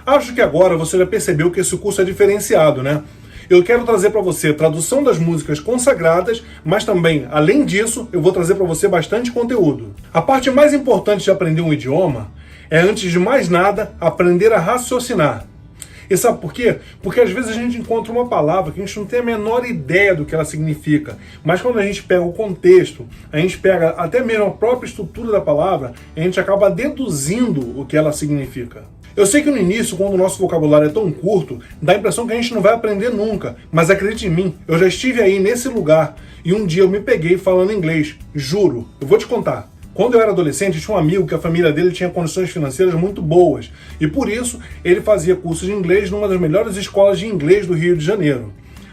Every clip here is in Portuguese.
Acho que agora você já percebeu que esse curso é diferenciado, né? Eu quero trazer para você tradução das músicas consagradas, mas também, além disso, eu vou trazer para você bastante conteúdo. A parte mais importante de aprender um idioma é, antes de mais nada, aprender a raciocinar. E sabe por quê? Porque às vezes a gente encontra uma palavra que a gente não tem a menor ideia do que ela significa, mas quando a gente pega o contexto, a gente pega até mesmo a própria estrutura da palavra, a gente acaba deduzindo o que ela significa. Eu sei que no início, quando o nosso vocabulário é tão curto, dá a impressão que a gente não vai aprender nunca, mas acredite em mim, eu já estive aí nesse lugar e um dia eu me peguei falando inglês, juro, eu vou te contar. Quando eu era adolescente, tinha um amigo que a família dele tinha condições financeiras muito boas e por isso ele fazia cursos de inglês numa das melhores escolas de inglês do Rio de Janeiro.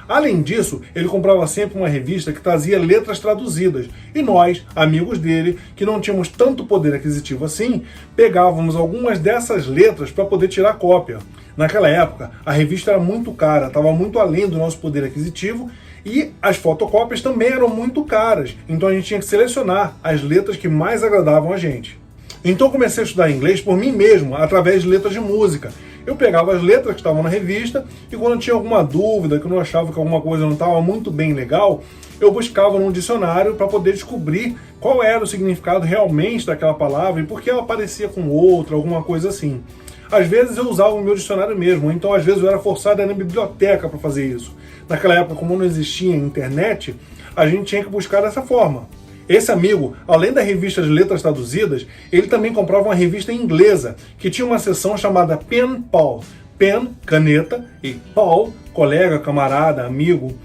Além disso, ele comprava sempre uma revista que trazia letras traduzidas e nós, amigos dele, que não tínhamos tanto poder aquisitivo assim, pegávamos algumas dessas letras para poder tirar cópia. Naquela época, a revista era muito cara, estava muito além do nosso poder aquisitivo e as fotocópias também eram muito caras, então a gente tinha que selecionar as letras que mais agradavam a gente. Então eu comecei a estudar inglês por mim mesmo, através de letras de música. Eu pegava as letras que estavam na revista e quando eu tinha alguma dúvida, que eu não achava que alguma coisa não estava muito bem legal, eu buscava num dicionário para poder descobrir qual era o significado realmente daquela palavra e por que ela parecia com outra, alguma coisa assim. Às vezes eu usava o meu dicionário mesmo, então às vezes eu era forçado a ir na biblioteca para fazer isso. Naquela época, como não existia internet, a gente tinha que buscar dessa forma. Esse amigo, além da revista de letras traduzidas, ele também comprava uma revista inglesa, que tinha uma seção chamada Pen Pal. Pen, caneta, e pal, colega, camarada, amigo.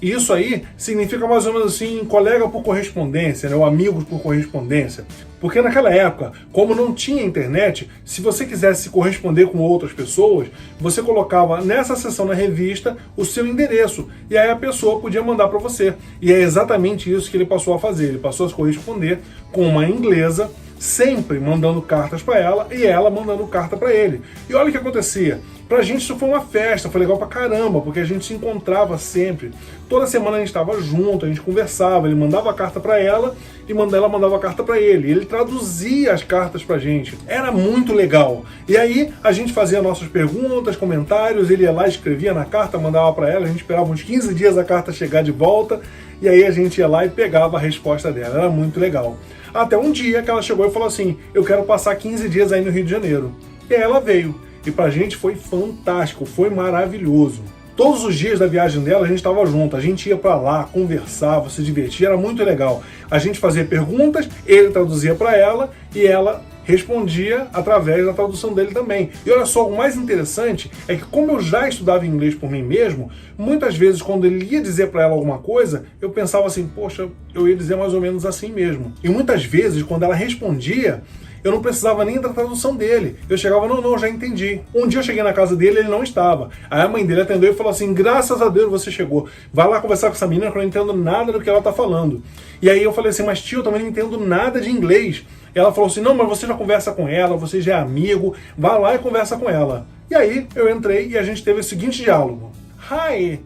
E isso aí significa mais ou menos assim, colega por correspondência, né? Ou amigos por correspondência. Porque naquela época, como não tinha internet, se você quisesse corresponder com outras pessoas, você colocava nessa seção na revista o seu endereço. E aí a pessoa podia mandar para você. E é exatamente isso que ele passou a fazer. Ele passou a se corresponder com uma inglesa, sempre mandando cartas para ela e ela mandando carta para ele. E olha o que acontecia. Pra gente isso foi uma festa, foi legal pra caramba, porque a gente se encontrava sempre. Toda semana a gente estava junto, a gente conversava, ele mandava a carta pra ela e ela mandava a carta pra ele. Ele traduzia as cartas pra gente. Era muito legal. E aí a gente fazia nossas perguntas, comentários, ele ia lá, escrevia na carta, mandava pra ela, a gente esperava uns 15 dias a carta chegar de volta e aí a gente ia lá e pegava a resposta dela. Era muito legal. Até um dia que ela chegou e falou assim, eu quero passar 15 dias aí no Rio de Janeiro. E aí ela veio. E pra gente foi fantástico, foi maravilhoso. Todos os dias da viagem dela a gente estava junto, a gente ia pra lá, conversava, se divertia, era muito legal. A gente fazia perguntas, ele traduzia pra ela e ela respondia através da tradução dele também. E olha só, o mais interessante é que como eu já estudava inglês por mim mesmo, muitas vezes quando ele ia dizer para ela alguma coisa, eu pensava assim, poxa, eu ia dizer mais ou menos assim mesmo. E muitas vezes quando ela respondia, eu não precisava nem da tradução dele. Eu chegava, não, já entendi. Um dia eu cheguei na casa dele, ele não estava. Aí a mãe dele atendeu e falou assim, graças a Deus você chegou. Vai lá conversar com essa menina que eu não entendo nada do que ela está falando. E aí eu falei assim, mas tio, eu também não entendo nada de inglês. Ela falou assim, não, mas você já conversa com ela, você já é amigo, vai lá e conversa com ela. E aí eu entrei e a gente teve o seguinte diálogo. Hi,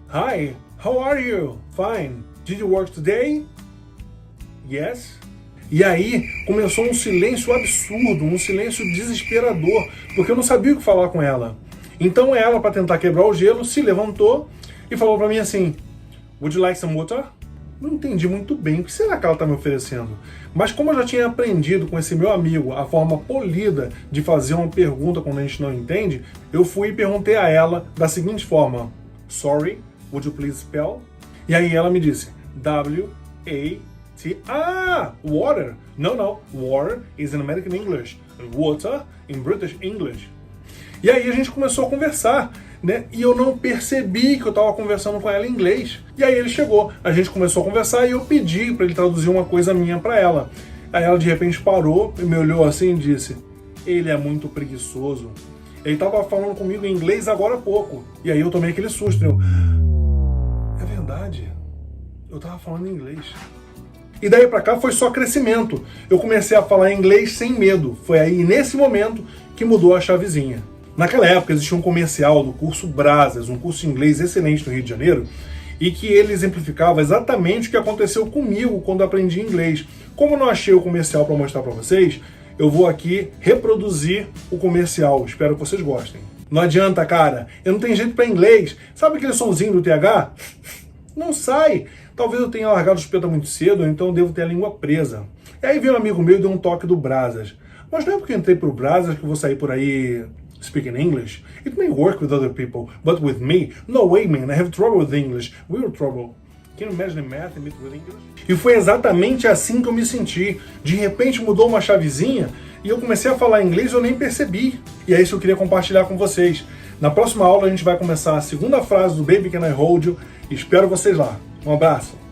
how are you? Fine. Did you work today? Yes. E aí começou um silêncio absurdo, um silêncio desesperador, porque eu não sabia o que falar com ela. Então ela, para tentar quebrar o gelo, se levantou e falou para mim assim, would you like some water? Não entendi muito bem o que será que ela está me oferecendo. Mas como eu já tinha aprendido com esse meu amigo a forma polida de fazer uma pergunta quando a gente não entende, eu fui e perguntei a ela da seguinte forma, sorry, would you please spell? E aí ela me disse, W-A-T. Water. No, water is in American English. Water in British English. E aí a gente começou a conversar, né? E eu não percebi que eu estava conversando com ela em inglês. E aí ele chegou, a gente começou a conversar e eu pedi para ele traduzir uma coisa minha para ela. Aí ela de repente parou e me olhou assim e disse, ele é muito preguiçoso. Ele estava falando comigo em inglês agora há pouco. E aí eu tomei aquele susto. É verdade, eu estava falando em inglês. E daí pra cá foi só crescimento. Eu comecei a falar inglês sem medo. Foi aí, nesse momento, que mudou a chavezinha. Naquela época existia um comercial do curso Brasas, um curso de inglês excelente no Rio de Janeiro, e que ele exemplificava exatamente o que aconteceu comigo quando aprendi inglês. Como eu não achei o comercial para mostrar para vocês, eu vou aqui reproduzir o comercial. Espero que vocês gostem. Não adianta, cara. Eu não tenho jeito para inglês. Sabe aquele sonzinho do TH? Não sai. Talvez eu tenha largado os chupeta muito cedo, ou então eu devo ter a língua presa. E aí veio um amigo meu e deu um toque do Brazas. Mas não é porque eu entrei pro Brazas que eu vou sair por aí speaking English. It may work with other people, but with me, no way, man. I have trouble with English. Real trouble. Can you imagine math and with English? E foi exatamente assim que eu me senti. De repente mudou uma chavezinha e eu comecei a falar inglês e eu nem percebi. E é isso que eu queria compartilhar com vocês. Na próxima aula a gente vai começar a segunda frase do Baby Can I Hold You. Espero vocês lá. Um abraço.